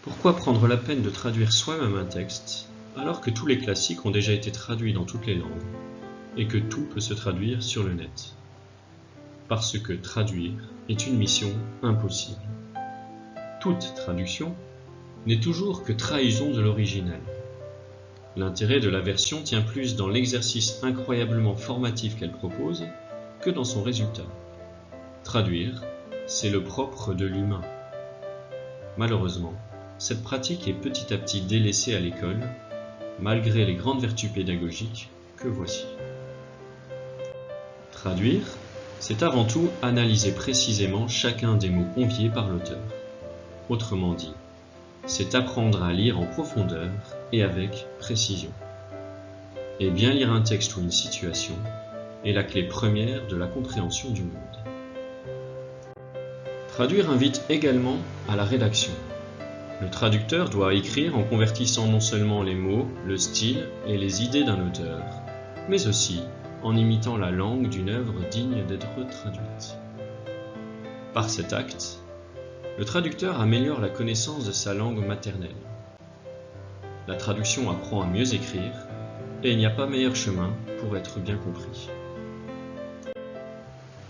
Pourquoi prendre la peine de traduire soi-même un texte, alors que tous les classiques ont déjà été traduits dans toutes les langues, et que tout peut se traduire sur le net? Parce que traduire est une mission impossible. Toute traduction n'est toujours que trahison de l'original. L'intérêt de la version tient plus dans l'exercice incroyablement formatif qu'elle propose que dans son résultat. Traduire, c'est le propre de l'humain. Malheureusement, cette pratique est petit à petit délaissée à l'école, malgré les grandes vertus pédagogiques que voici. Traduire, c'est avant tout analyser précisément chacun des mots conviés par l'auteur. Autrement dit, c'est apprendre à lire en profondeur et avec précision. Et bien lire un texte ou une situation est la clé première de la compréhension du monde. Traduire invite également à la rédaction. Le traducteur doit écrire en convertissant non seulement les mots, le style et les idées d'un auteur, mais aussi en imitant la langue d'une œuvre digne d'être traduite. Par cet acte, le traducteur améliore la connaissance de sa langue maternelle. La traduction apprend à mieux écrire, et il n'y a pas meilleur chemin pour être bien compris.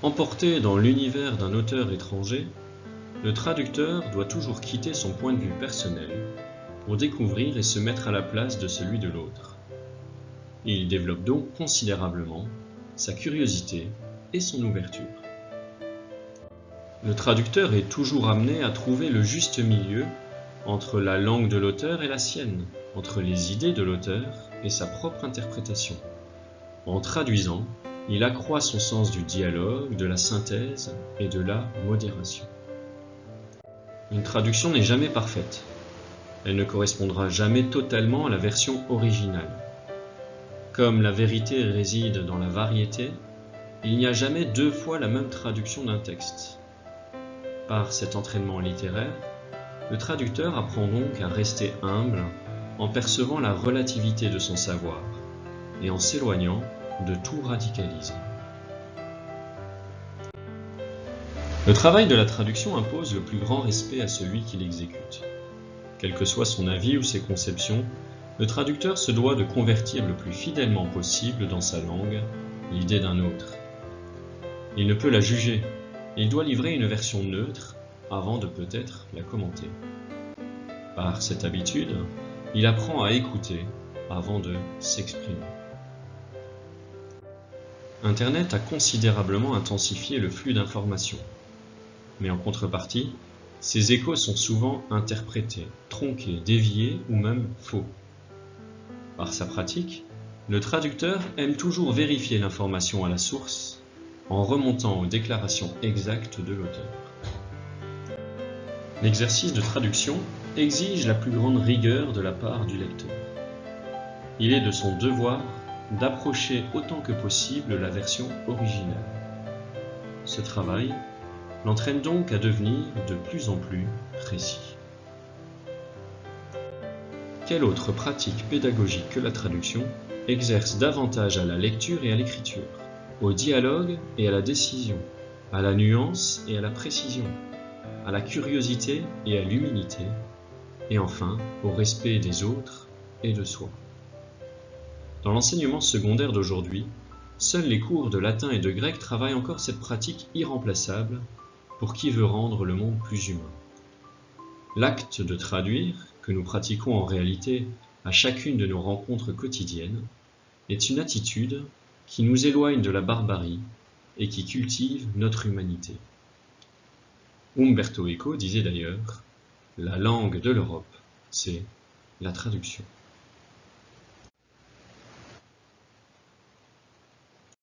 Emporté dans l'univers d'un auteur étranger, le traducteur doit toujours quitter son point de vue personnel pour découvrir et se mettre à la place de celui de l'autre. Il développe donc considérablement sa curiosité et son ouverture. Le traducteur est toujours amené à trouver le juste milieu entre la langue de l'auteur et la sienne, entre les idées de l'auteur et sa propre interprétation. En traduisant, il accroît son sens du dialogue, de la synthèse et de la modération. Une traduction n'est jamais parfaite. Elle ne correspondra jamais totalement à la version originale. Comme la vérité réside dans la variété, il n'y a jamais deux fois la même traduction d'un texte. Par cet entraînement littéraire, le traducteur apprend donc à rester humble en percevant la relativité de son savoir et en s'éloignant de tout radicalisme. Le travail de la traduction impose le plus grand respect à celui qui l'exécute. Quel que soit son avis ou ses conceptions, le traducteur se doit de convertir le plus fidèlement possible dans sa langue l'idée d'un autre. Il ne peut la juger, il doit livrer une version neutre avant de peut-être la commenter. Par cette habitude, il apprend à écouter avant de s'exprimer. Internet a considérablement intensifié le flux d'informations. Mais en contrepartie, ces échos sont souvent interprétés, tronqués, déviés ou même faux. Par sa pratique, le traducteur aime toujours vérifier l'information à la source en remontant aux déclarations exactes de l'auteur. L'exercice de traduction exige la plus grande rigueur de la part du lecteur. Il est de son devoir d'approcher autant que possible la version originale. Ce travail l'entraîne donc à devenir de plus en plus précis. Quelle autre pratique pédagogique que la traduction exerce davantage à la lecture et à l'écriture, au dialogue et à la décision, à la nuance et à la précision, à la curiosité et à l'humilité, et enfin au respect des autres et de soi? Dans l'enseignement secondaire d'aujourd'hui, seuls les cours de latin et de grec travaillent encore cette pratique irremplaçable pour qui veut rendre le monde plus humain. L'acte de traduire, que nous pratiquons en réalité à chacune de nos rencontres quotidiennes, est une attitude qui nous éloigne de la barbarie et qui cultive notre humanité. Umberto Eco disait d'ailleurs « La langue de l'Europe, c'est la traduction ».